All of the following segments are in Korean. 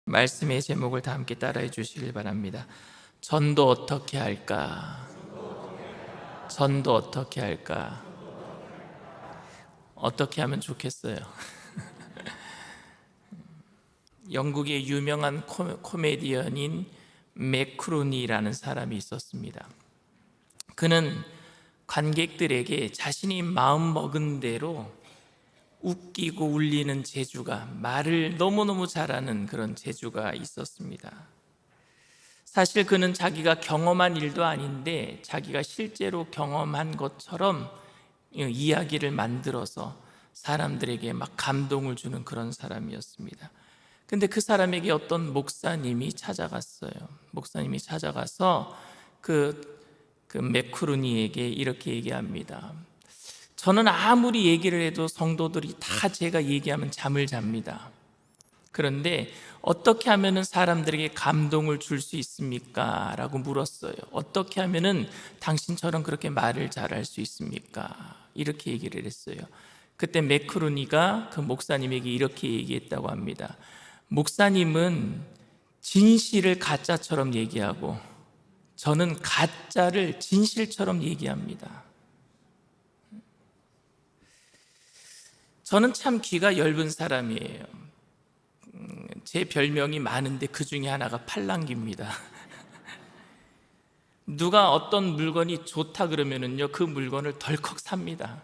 말씀의 제목을 다 함께 따라해 주시길 바랍니다. 전도 어떻게 할까? 전도 어떻게 할까? 어떻게 하면 좋겠어요? 영국의 유명한 코미디언인 맥크루니라는 사람이 있었습니다. 그는 관객들에게 자신이 마음먹은 대로 웃기고 울리는 재주가, 말을 너무너무 잘하는 그런 재주가 있었습니다. 사실 그는 자기가 경험한 일도 아닌데 자기가 실제로 경험한 것처럼 이야기를 만들어서 사람들에게 막 감동을 주는 그런 사람이었습니다. 근데 그 사람에게 어떤 목사님이 찾아갔어요. 목사님이 찾아가서 그 맥크루니에게 이렇게 얘기합니다. 저는 아무리 얘기를 해도 성도들이 다 제가 얘기하면 잠을 잡니다. 그런데 어떻게 하면 사람들에게 감동을 줄 수 있습니까? 라고 물었어요. 어떻게 하면 당신처럼 그렇게 말을 잘할 수 있습니까? 이렇게 얘기를 했어요. 그때 맥크루니가 그 목사님에게 이렇게 얘기했다고 합니다. 목사님은 진실을 가짜처럼 얘기하고 저는 가짜를 진실처럼 얘기합니다. 저는 참 귀가 엷은 사람이에요. 제 별명이 많은데 그 중에 하나가 팔랑귀입니다. 누가 어떤 물건이 좋다 그러면은요, 그 물건을 덜컥 삽니다.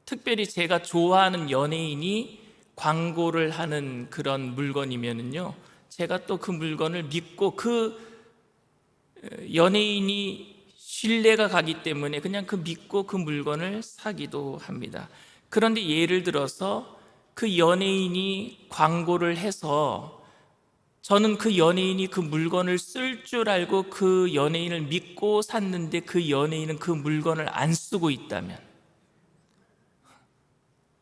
특별히 제가 좋아하는 연예인이 광고를 하는 그런 물건이면은요, 제가 또 그 물건을 믿고 그 연예인이 신뢰가 가기 때문에 그냥 그 믿고 그 물건을 사기도 합니다. 그런데 예를 들어서 그 연예인이 광고를 해서 저는 그 연예인이 그 물건을 쓸 줄 알고 그 연예인을 믿고 샀는데 그 연예인은 그 물건을 안 쓰고 있다면,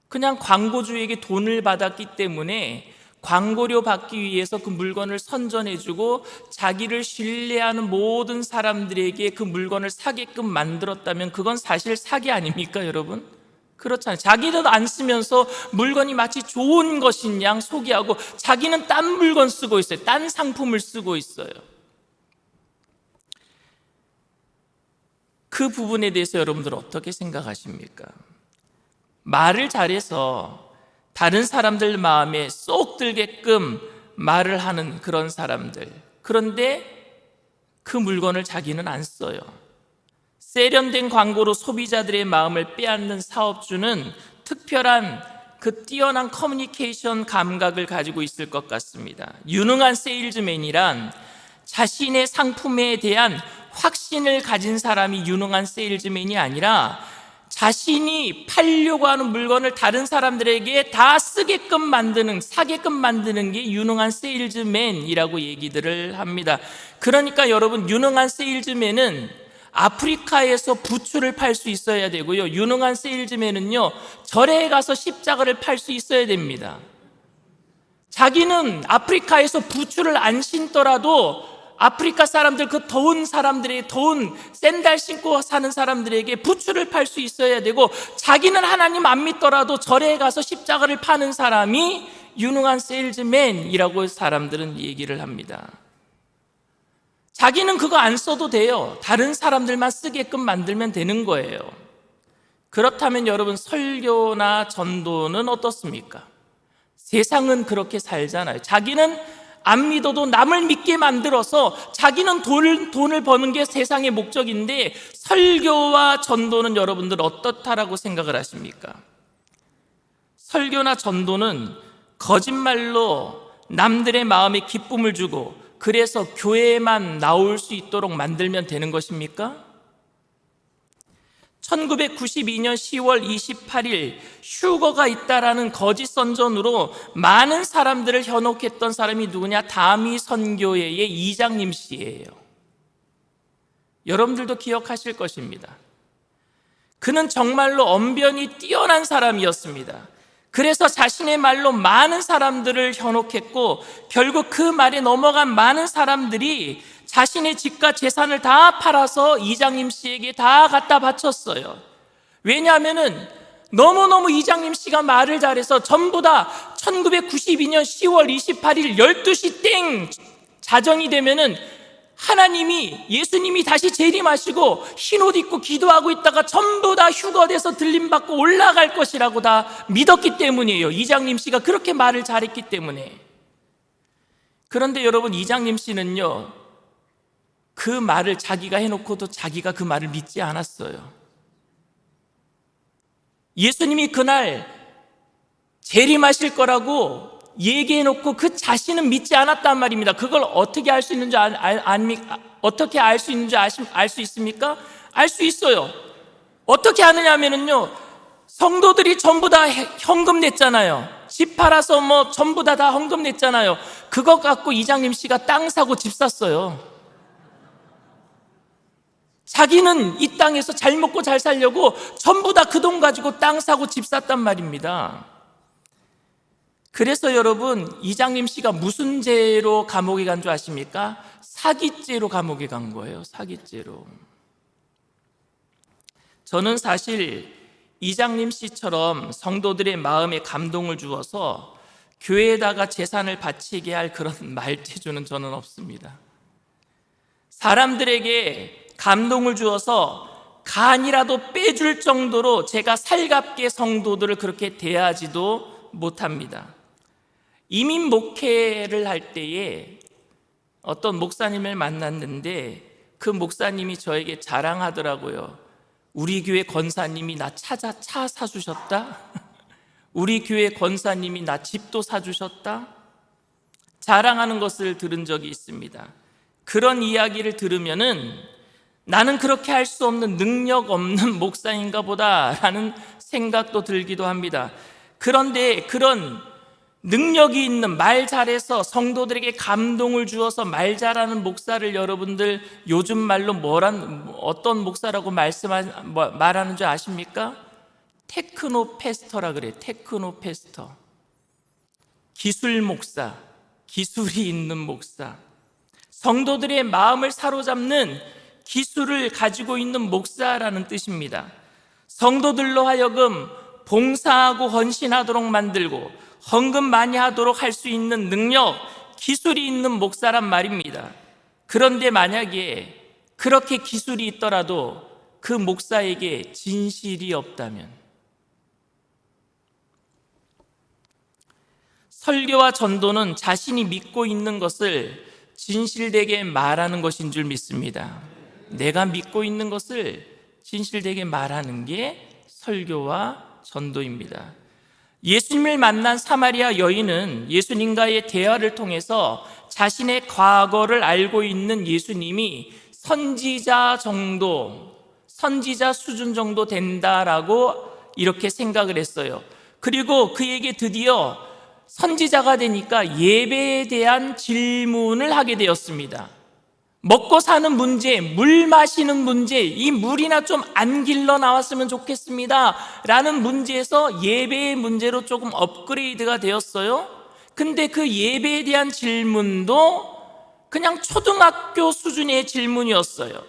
그냥 광고주에게 돈을 받았기 때문에 광고료 받기 위해서 그 물건을 선전해주고 자기를 신뢰하는 모든 사람들에게 그 물건을 사게끔 만들었다면 그건 사실 사기 아닙니까, 여러분? 그렇잖아요. 자기는 안 쓰면서 물건이 마치 좋은 것인 양 소개하고 자기는 딴 물건 쓰고 있어요. 딴 상품을 쓰고 있어요. 그 부분에 대해서 여러분들 어떻게 생각하십니까? 말을 잘해서 다른 사람들 마음에 쏙 들게끔 말을 하는 그런 사람들, 그런데 그 물건을 자기는 안 써요. 세련된 광고로 소비자들의 마음을 빼앗는 사업주는 특별한 그 뛰어난 커뮤니케이션 감각을 가지고 있을 것 같습니다. 유능한 세일즈맨이란 자신의 상품에 대한 확신을 가진 사람이 유능한 세일즈맨이 아니라 자신이 팔려고 하는 물건을 다른 사람들에게 다 쓰게끔 만드는, 사게끔 만드는 게 유능한 세일즈맨이라고 얘기들을 합니다. 그러니까 여러분, 유능한 세일즈맨은 아프리카에서 부추를 팔 수 있어야 되고요, 유능한 세일즈맨은요, 절에 가서 십자가를 팔 수 있어야 됩니다. 자기는 아프리카에서 부추를 안 신더라도 아프리카 사람들, 그 더운 사람들에게, 더운 샌들 신고 사는 사람들에게 부추를 팔 수 있어야 되고, 자기는 하나님 안 믿더라도 절에 가서 십자가를 파는 사람이 유능한 세일즈맨이라고 사람들은 얘기를 합니다. 자기는 그거 안 써도 돼요. 다른 사람들만 쓰게끔 만들면 되는 거예요. 그렇다면 여러분, 설교나 전도는 어떻습니까? 세상은 그렇게 살잖아요. 자기는 안 믿어도 남을 믿게 만들어서 자기는 돈을 버는 게 세상의 목적인데, 설교와 전도는 여러분들 어떻다라고 생각을 하십니까? 설교나 전도는 거짓말로 남들의 마음에 기쁨을 주고 그래서 교회에만 나올 수 있도록 만들면 되는 것입니까? 1992년 10월 28일 휴거가 있다라는 거짓 선전으로 많은 사람들을 현혹했던 사람이 누구냐? 다미 선교회의 이장님 씨예요. 여러분들도 기억하실 것입니다. 그는 정말로 언변이 뛰어난 사람이었습니다. 그래서 자신의 말로 많은 사람들을 현혹했고, 결국 그 말에 넘어간 많은 사람들이 자신의 집과 재산을 다 팔아서 이장님 씨에게 다 갖다 바쳤어요. 왜냐하면은 너무너무 이장님 씨가 말을 잘해서 전부 다 1992년 10월 28일 12시 땡 자정이 되면은 하나님이, 예수님이 다시 재림하시고 흰 옷 입고 기도하고 있다가 전부 다 휴거돼서 들림받고 올라갈 것이라고 다 믿었기 때문이에요. 이장님 씨가 그렇게 말을 잘했기 때문에. 그런데 여러분, 이장님 씨는요, 그 말을 자기가 해놓고도 자기가 그 말을 믿지 않았어요. 예수님이 그날 재림하실 거라고 얘기해놓고 그 자신은 믿지 않았단 말입니다. 그걸 어떻게 알 수 있는지 어떻게 알 수 있는지 알 수 있습니까? 알 수 있어요. 어떻게 아느냐 하면은요, 성도들이 전부 다 헌금 냈잖아요. 집 팔아서 전부 다 헌금 냈잖아요. 그거 갖고 이장님 씨가 땅 사고 집 샀어요. 자기는 이 땅에서 잘 먹고 잘 살려고 전부 다 그 돈 가지고 땅 사고 집 샀단 말입니다. 그래서 여러분, 이장님 씨가 무슨 죄로 감옥에 간 줄 아십니까? 사기죄로 감옥에 간 거예요. 사기죄로. 저는 사실 이장님 씨처럼 성도들의 마음에 감동을 주어서 교회에다가 재산을 바치게 할 그런 말재주는 저는 없습니다. 사람들에게 감동을 주어서 간이라도 빼줄 정도로 제가 살갑게 성도들을 그렇게 대하지도 못합니다. 이민 목회를 할 때에 어떤 목사님을 만났는데 그 목사님이 저에게 자랑하더라고요. 우리 교회 권사님이 나 차 사주셨다? 우리 교회 권사님이 나 집도 사주셨다? 자랑하는 것을 들은 적이 있습니다. 그런 이야기를 들으면은 나는 그렇게 할 수 없는 능력 없는 목사인가 보다라는 생각도 들기도 합니다. 그런데 그런 능력이 있는, 말 잘해서 성도들에게 감동을 주어서 말 잘하는 목사를 여러분들 요즘 말로 어떤 목사라고 말하는 줄 아십니까? 테크노 패스터라 그래요. 테크노 패스터. 기술 목사, 기술이 있는 목사, 성도들의 마음을 사로잡는 기술을 가지고 있는 목사라는 뜻입니다. 성도들로 하여금 봉사하고 헌신하도록 만들고 헌금 많이 하도록 할 수 있는 능력, 기술이 있는 목사란 말입니다. 그런데 만약에 그렇게 기술이 있더라도 그 목사에게 진실이 없다면, 설교와 전도는 자신이 믿고 있는 것을 진실되게 말하는 것인 줄 믿습니다. 내가 믿고 있는 것을 진실되게 말하는 게 설교와 전도입니다. 예수님을 만난 사마리아 여인은 예수님과의 대화를 통해서 자신의 과거를 알고 있는 예수님이 선지자 수준 정도 된다라고 이렇게 생각을 했어요. 그리고 그에게 드디어 선지자가 되니까 예배에 대한 질문을 하게 되었습니다. 먹고 사는 문제, 물 마시는 문제, 이 물이나 좀 안 길러 나왔으면 좋겠습니다 라는 문제에서 예배의 문제로 조금 업그레이드가 되었어요. 근데 그 예배에 대한 질문도 그냥 초등학교 수준의 질문이었어요.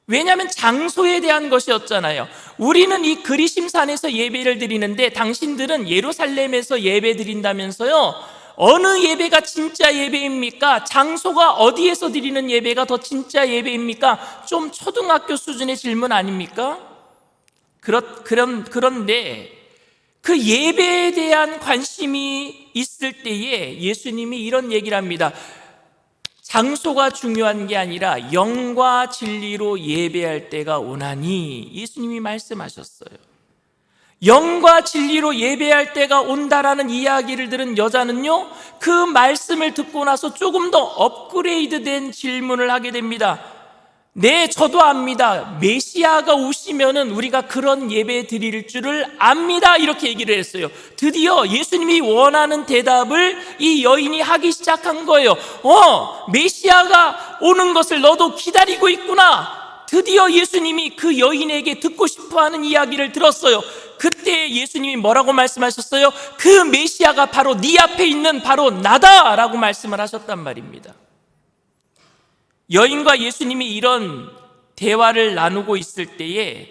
왜냐하면 장소에 대한 것이었잖아요. 우리는 이 그리심산에서 예배를 드리는데 당신들은 예루살렘에서 예배 드린다면서요. 어느 예배가 진짜 예배입니까? 장소가 어디에서 드리는 예배가 더 진짜 예배입니까? 좀 초등학교 수준의 질문 아닙니까? 그런데 그 예배에 대한 관심이 있을 때에 예수님이 이런 얘기를 합니다. 장소가 중요한 게 아니라 영과 진리로 예배할 때가 오나니, 예수님이 말씀하셨어요. 영과 진리로 예배할 때가 온다라는 이야기를 들은 여자는요, 그 말씀을 듣고 나서 조금 더 업그레이드된 질문을 하게 됩니다. 네, 저도 압니다. 메시아가 오시면은 우리가 그런 예배 드릴 줄을 압니다. 이렇게 얘기를 했어요. 드디어 예수님이 원하는 대답을 이 여인이 하기 시작한 거예요. 메시아가 오는 것을 너도 기다리고 있구나. 드디어 예수님이 그 여인에게 듣고 싶어하는 이야기를 들었어요. 그때 예수님이 뭐라고 말씀하셨어요? 그 메시아가 바로 네 앞에 있는 바로 나다라고 말씀을 하셨단 말입니다. 여인과 예수님이 이런 대화를 나누고 있을 때에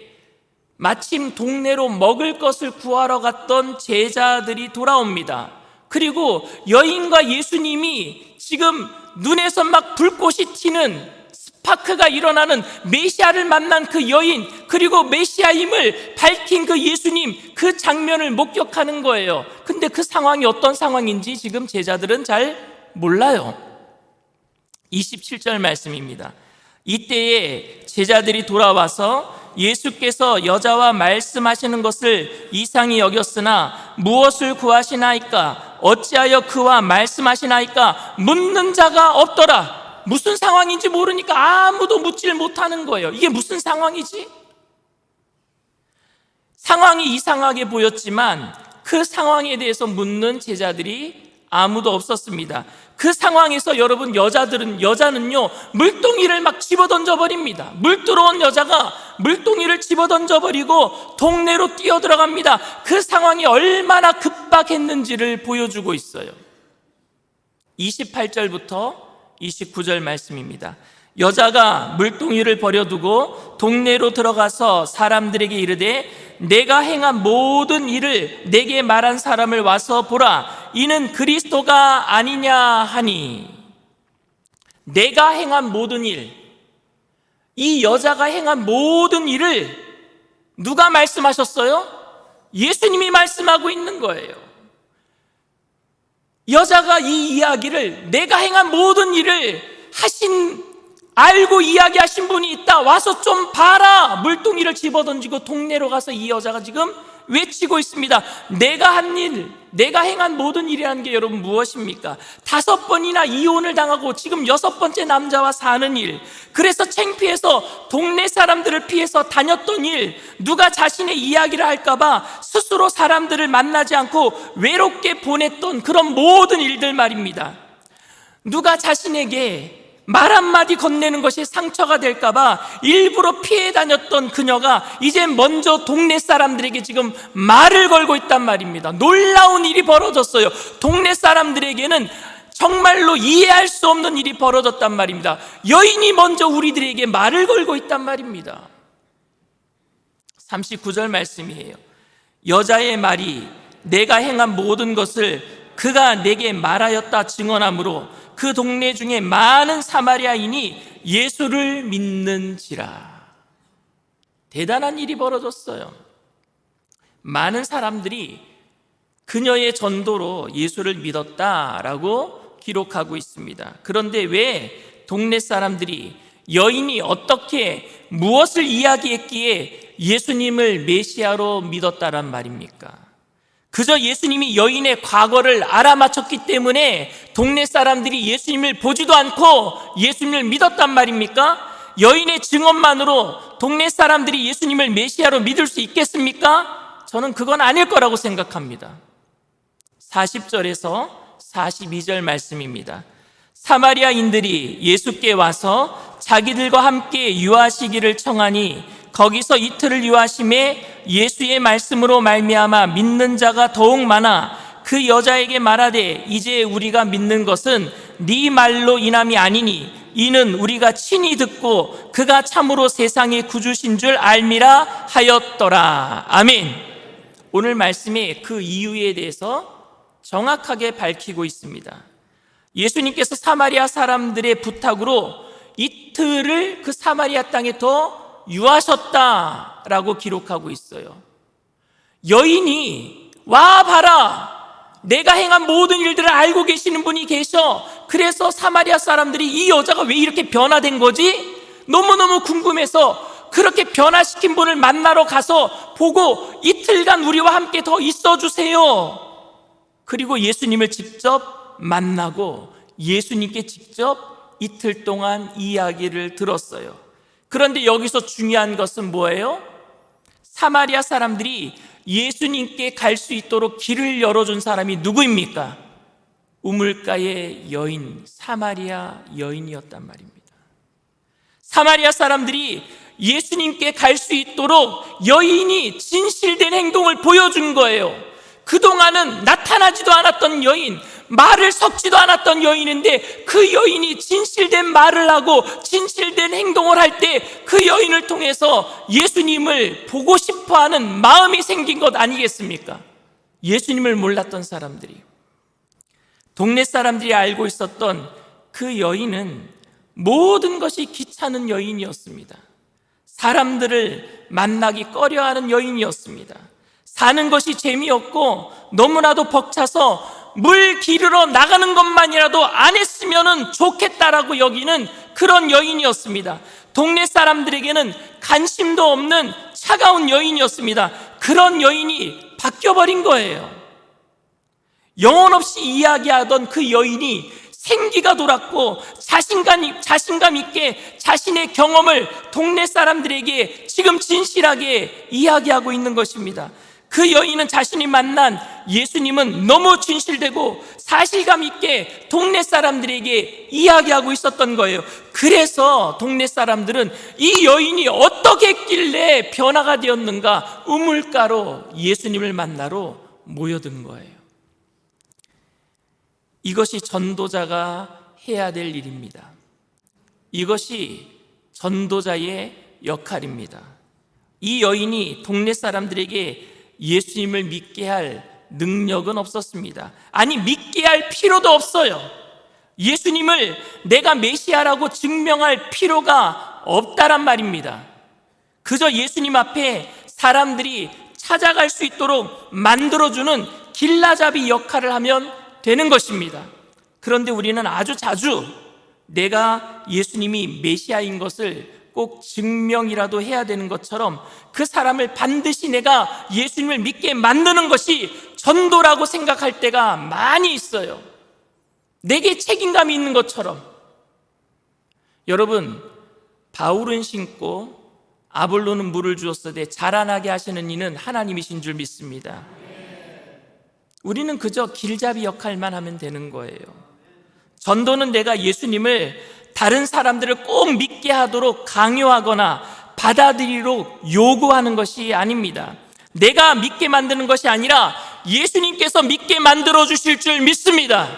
마침 동네로 먹을 것을 구하러 갔던 제자들이 돌아옵니다. 그리고 여인과 예수님이 지금 눈에서 막 불꽃이 튀는 스파크가 일어나는 메시아를 만난 그 여인, 그리고 메시아임을 밝힌 그 예수님, 그 장면을 목격하는 거예요. 근데 그 상황이 어떤 상황인지 지금 제자들은 잘 몰라요. 27절 말씀입니다. 이때에 제자들이 돌아와서 예수께서 여자와 말씀하시는 것을 이상히 여겼으나 무엇을 구하시나이까? 어찌하여 그와 말씀하시나이까? 묻는 자가 없더라. 무슨 상황인지 모르니까 아무도 묻질 못하는 거예요. 이게 무슨 상황이지? 상황이 이상하게 보였지만 그 상황에 대해서 묻는 제자들이 아무도 없었습니다. 그 상황에서 여러분, 여자는요 물동이를 막 집어던져 버립니다. 물 들어온 여자가 물동이를 집어던져 버리고 동네로 뛰어들어갑니다. 그 상황이 얼마나 급박했는지를 보여주고 있어요. 28절부터 29절 말씀입니다. 여자가 물동이를 버려두고 동네로 들어가서 사람들에게 이르되 내가 행한 모든 일을 내게 말한 사람을 와서 보라. 이는 그리스도가 아니냐 하니. 내가 행한 모든 일, 이 여자가 행한 모든 일을 누가 말씀하셨어요? 예수님이 말씀하고 있는 거예요. 여자가 이 이야기를, 내가 행한 모든 일을 알고 이야기하신 분이 있다, 와서 좀 봐라. 물동이를 집어던지고 동네로 가서 이 여자가 지금 외치고 있습니다. 내가 한 일, 내가 행한 모든 일이라는 게 여러분 무엇입니까? 5번이나 이혼을 당하고 지금 6번째 남자와 사는 일, 그래서 창피해서 동네 사람들을 피해서 다녔던 일, 누가 자신의 이야기를 할까봐 스스로 사람들을 만나지 않고 외롭게 보냈던 그런 모든 일들 말입니다. 누가 자신에게 말 한마디 건네는 것이 상처가 될까봐 일부러 피해 다녔던 그녀가 이제 먼저 동네 사람들에게 지금 말을 걸고 있단 말입니다. 놀라운 일이 벌어졌어요. 동네 사람들에게는 정말로 이해할 수 없는 일이 벌어졌단 말입니다. 여인이 먼저 우리들에게 말을 걸고 있단 말입니다. 39절 말씀이에요. 여자의 말이 내가 행한 모든 것을 그가 내게 말하였다 증언하므로 그 동네 중에 많은 사마리아인이 예수를 믿는지라. 대단한 일이 벌어졌어요. 많은 사람들이 그녀의 전도로 예수를 믿었다라고 기록하고 있습니다. 그런데 왜 동네 사람들이, 여인이 어떻게 무엇을 이야기했기에 예수님을 메시아로 믿었다란 말입니까? 그저 예수님이 여인의 과거를 알아맞혔기 때문에 동네 사람들이 예수님을 보지도 않고 예수님을 믿었단 말입니까? 여인의 증언만으로 동네 사람들이 예수님을 메시아로 믿을 수 있겠습니까? 저는 그건 아닐 거라고 생각합니다. 40절에서 42절 말씀입니다. 사마리아인들이 예수께 와서 자기들과 함께 유하시기를 청하니 거기서 이틀을 유하심에 예수의 말씀으로 말미암아 믿는 자가 더욱 많아 그 여자에게 말하되 이제 우리가 믿는 것은 네 말로 인함이 아니니 이는 우리가 친히 듣고 그가 참으로 세상의 구주신 줄 알미라 하였더라. 아멘. 오늘 말씀이 그 이유에 대해서 정확하게 밝히고 있습니다. 예수님께서 사마리아 사람들의 부탁으로 이틀을 그 사마리아 땅에 더 유하셨다라고 기록하고 있어요. 여인이 와 봐라, 내가 행한 모든 일들을 알고 계시는 분이 계셔. 그래서 사마리아 사람들이 이 여자가 왜 이렇게 변화된 거지? 너무너무 궁금해서 그렇게 변화시킨 분을 만나러 가서 보고 이틀간 우리와 함께 더 있어 주세요. 그리고 예수님을 직접 만나고 예수님께 직접 이틀 동안 이야기를 들었어요. 그런데 여기서 중요한 것은 뭐예요? 사마리아 사람들이 예수님께 갈 수 있도록 길을 열어준 사람이 누구입니까? 우물가의 여인, 사마리아 여인이었단 말입니다. 사마리아 사람들이 예수님께 갈 수 있도록 여인이 진실된 행동을 보여준 거예요. 그동안은 나타나지도 않았던 여인, 말을 섞지도 않았던 여인인데 그 여인이 진실된 말을 하고 진실된 행동을 할 때 그 여인을 통해서 예수님을 보고 싶어하는 마음이 생긴 것 아니겠습니까? 예수님을 몰랐던 사람들이, 동네 사람들이 알고 있었던 그 여인은 모든 것이 귀찮은 여인이었습니다. 사람들을 만나기 꺼려하는 여인이었습니다. 사는 것이 재미없고 너무나도 벅차서 물 기르러 나가는 것만이라도 안 했으면 좋겠다라고 여기는 그런 여인이었습니다. 동네 사람들에게는 관심도 없는 차가운 여인이었습니다. 그런 여인이 바뀌어버린 거예요. 영혼 없이 이야기하던 그 여인이 생기가 돌았고 자신감 있게 자신의 경험을 동네 사람들에게 지금 진실하게 이야기하고 있는 것입니다. 그 여인은 자신이 만난 예수님은 너무 진실되고 사실감 있게 동네 사람들에게 이야기하고 있었던 거예요. 그래서 동네 사람들은 이 여인이 어떻게 했길래 변화가 되었는가 우물가로 예수님을 만나러 모여든 거예요. 이것이 전도자가 해야 될 일입니다. 이것이 전도자의 역할입니다. 이 여인이 동네 사람들에게 예수님을 믿게 할 능력은 없었습니다. 아니, 믿게 할 필요도 없어요. 예수님을 내가 메시아라고 증명할 필요가 없다란 말입니다. 그저 예수님 앞에 사람들이 찾아갈 수 있도록 만들어주는 길라잡이 역할을 하면 되는 것입니다. 그런데 우리는 아주 자주 내가 예수님이 메시아인 것을 꼭 증명이라도 해야 되는 것처럼 그 사람을 반드시 내가 예수님을 믿게 만드는 것이 전도라고 생각할 때가 많이 있어요. 내게 책임감이 있는 것처럼. 여러분, 바울은 신고 아볼로는 물을 주었으되 자라나게 하시는 이는 하나님이신 줄 믿습니다. 우리는 그저 길잡이 역할만 하면 되는 거예요. 전도는 내가 예수님을 다른 사람들을 꼭 믿게 하도록 강요하거나 받아들이도록 요구하는 것이 아닙니다. 내가 믿게 만드는 것이 아니라 예수님께서 믿게 만들어 주실 줄 믿습니다.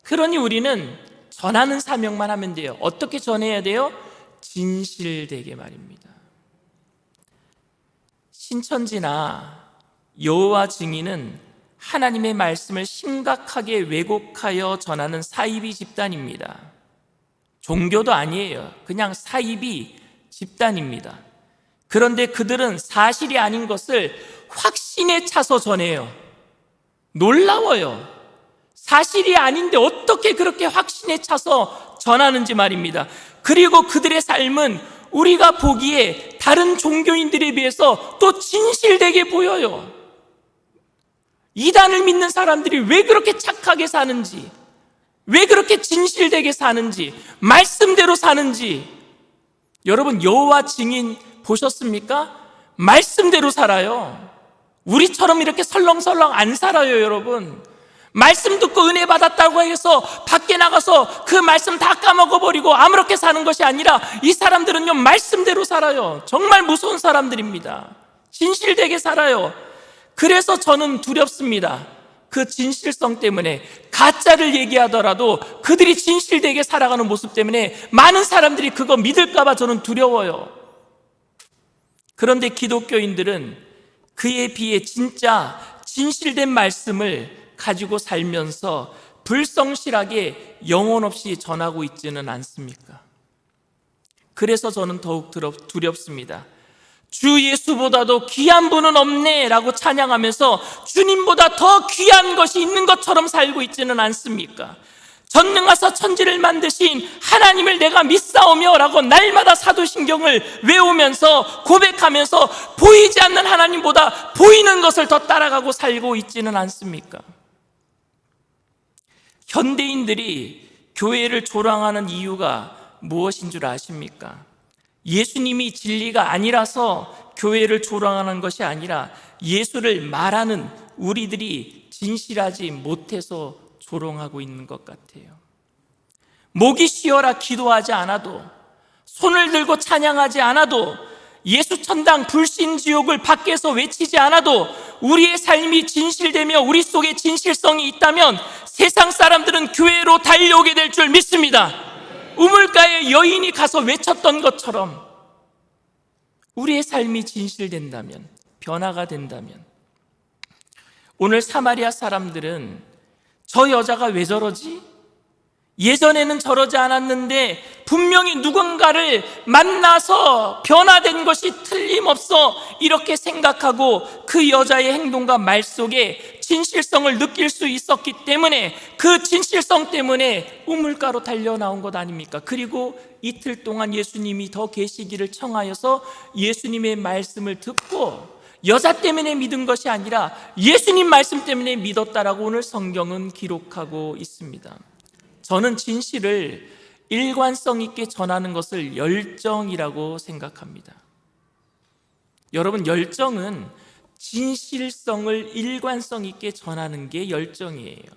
그러니 우리는 전하는 사명만 하면 돼요. 어떻게 전해야 돼요? 진실되게 말입니다. 신천지나 여호와 증인은 하나님의 말씀을 심각하게 왜곡하여 전하는 사이비 집단입니다. 종교도 아니에요. 그냥 사이비 집단입니다. 그런데 그들은 사실이 아닌 것을 확신에 차서 전해요. 놀라워요. 사실이 아닌데 어떻게 그렇게 확신에 차서 전하는지 말입니다. 그리고 그들의 삶은 우리가 보기에 다른 종교인들에 비해서 또 진실되게 보여요. 이단을 믿는 사람들이 왜 그렇게 착하게 사는지, 왜 그렇게 진실되게 사는지, 말씀대로 사는지. 여러분, 여호와 증인 보셨습니까? 말씀대로 살아요. 우리처럼 이렇게 설렁설렁 안 살아요. 여러분, 말씀 듣고 은혜 받았다고 해서 밖에 나가서 그 말씀 다 까먹어버리고 아무렇게 사는 것이 아니라 이 사람들은요, 말씀대로 살아요. 정말 무서운 사람들입니다. 진실되게 살아요. 그래서 저는 두렵습니다. 그 진실성 때문에 가짜를 얘기하더라도 그들이 진실되게 살아가는 모습 때문에 많은 사람들이 그거 믿을까 봐 저는 두려워요. 그런데 기독교인들은 그에 비해 진짜 진실된 말씀을 가지고 살면서 불성실하게 영혼 없이 전하고 있지는 않습니까? 그래서 저는 더욱 두렵습니다. 주 예수보다도 귀한 분은 없네 라고 찬양하면서 주님보다 더 귀한 것이 있는 것처럼 살고 있지는 않습니까? 전능하사 천지를 만드신 하나님을 내가 믿사오며 라고 날마다 사도신경을 외우면서 고백하면서 보이지 않는 하나님보다 보이는 것을 더 따라가고 살고 있지는 않습니까? 현대인들이 교회를 조롱하는 이유가 무엇인 줄 아십니까? 예수님이 진리가 아니라서 교회를 조롱하는 것이 아니라 예수를 말하는 우리들이 진실하지 못해서 조롱하고 있는 것 같아요. 목이 쉬어라 기도하지 않아도, 손을 들고 찬양하지 않아도, 예수 천당 불신 지옥을 밖에서 외치지 않아도 우리의 삶이 진실되며 우리 속에 진실성이 있다면 세상 사람들은 교회로 달려오게 될 줄 믿습니다. 우물가에 여인이 가서 외쳤던 것처럼 우리의 삶이 진실된다면, 변화가 된다면, 오늘 사마리아 사람들은 저 여자가 왜 저러지? 예전에는 저러지 않았는데 분명히 누군가를 만나서 변화된 것이 틀림없어 이렇게 생각하고 그 여자의 행동과 말 속에 진실성을 느낄 수 있었기 때문에 그 진실성 때문에 우물가로 달려나온 것 아닙니까? 그리고 이틀 동안 예수님이 더 계시기를 청하여서 예수님의 말씀을 듣고 여자 때문에 믿은 것이 아니라 예수님 말씀 때문에 믿었다라고 오늘 성경은 기록하고 있습니다. 저는 진실을 일관성 있게 전하는 것을 열정이라고 생각합니다. 여러분, 열정은 진실성을 일관성 있게 전하는 게 열정이에요.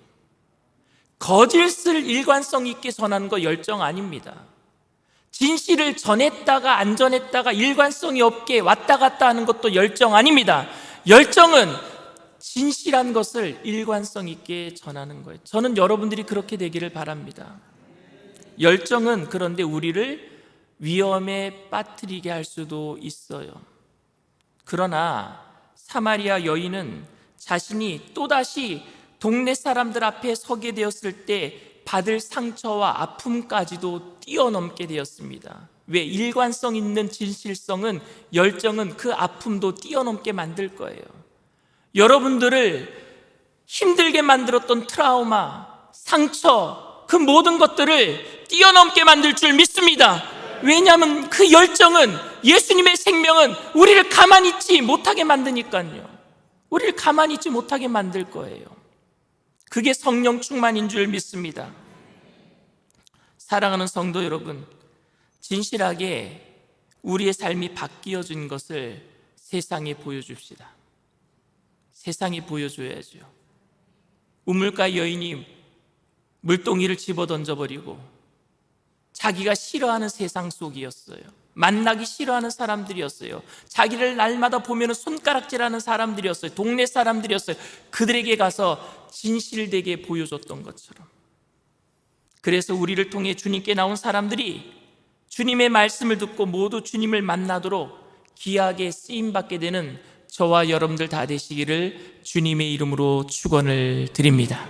거짓을 일관성 있게 전하는 거 열정 아닙니다. 진실을 전했다가 안 전했다가 일관성이 없게 왔다 갔다 하는 것도 열정 아닙니다. 열정은 진실한 것을 일관성 있게 전하는 거예요. 저는 여러분들이 그렇게 되기를 바랍니다. 열정은 그런데 우리를 위험에 빠뜨리게 할 수도 있어요. 그러나 사마리아 여인은 자신이 또다시 동네 사람들 앞에 서게 되었을 때 받을 상처와 아픔까지도 뛰어넘게 되었습니다. 왜? 일관성 있는 진실성은, 열정은 그 아픔도 뛰어넘게 만들 거예요. 여러분들을 힘들게 만들었던 트라우마, 상처, 그 모든 것들을 뛰어넘게 만들 줄 믿습니다. 왜냐하면 그 열정은, 예수님의 생명은 우리를 가만히 있지 못하게 만드니까요. 우리를 가만히 있지 못하게 만들 거예요. 그게 성령 충만인 줄 믿습니다. 사랑하는 성도 여러분, 진실하게 우리의 삶이 바뀌어진 것을 세상에 보여줍시다. 세상에 보여줘야죠. 우물가 여인이 물동이를 집어 던져버리고 자기가 싫어하는 세상 속이었어요. 만나기 싫어하는 사람들이었어요. 자기를 날마다 보면 손가락질하는 사람들이었어요. 동네 사람들이었어요. 그들에게 가서 진실되게 보여줬던 것처럼. 그래서 우리를 통해 주님께 나온 사람들이 주님의 말씀을 듣고 모두 주님을 만나도록 귀하게 쓰임받게 되는 저와 여러분들 다 되시기를 주님의 이름으로 축원을 드립니다.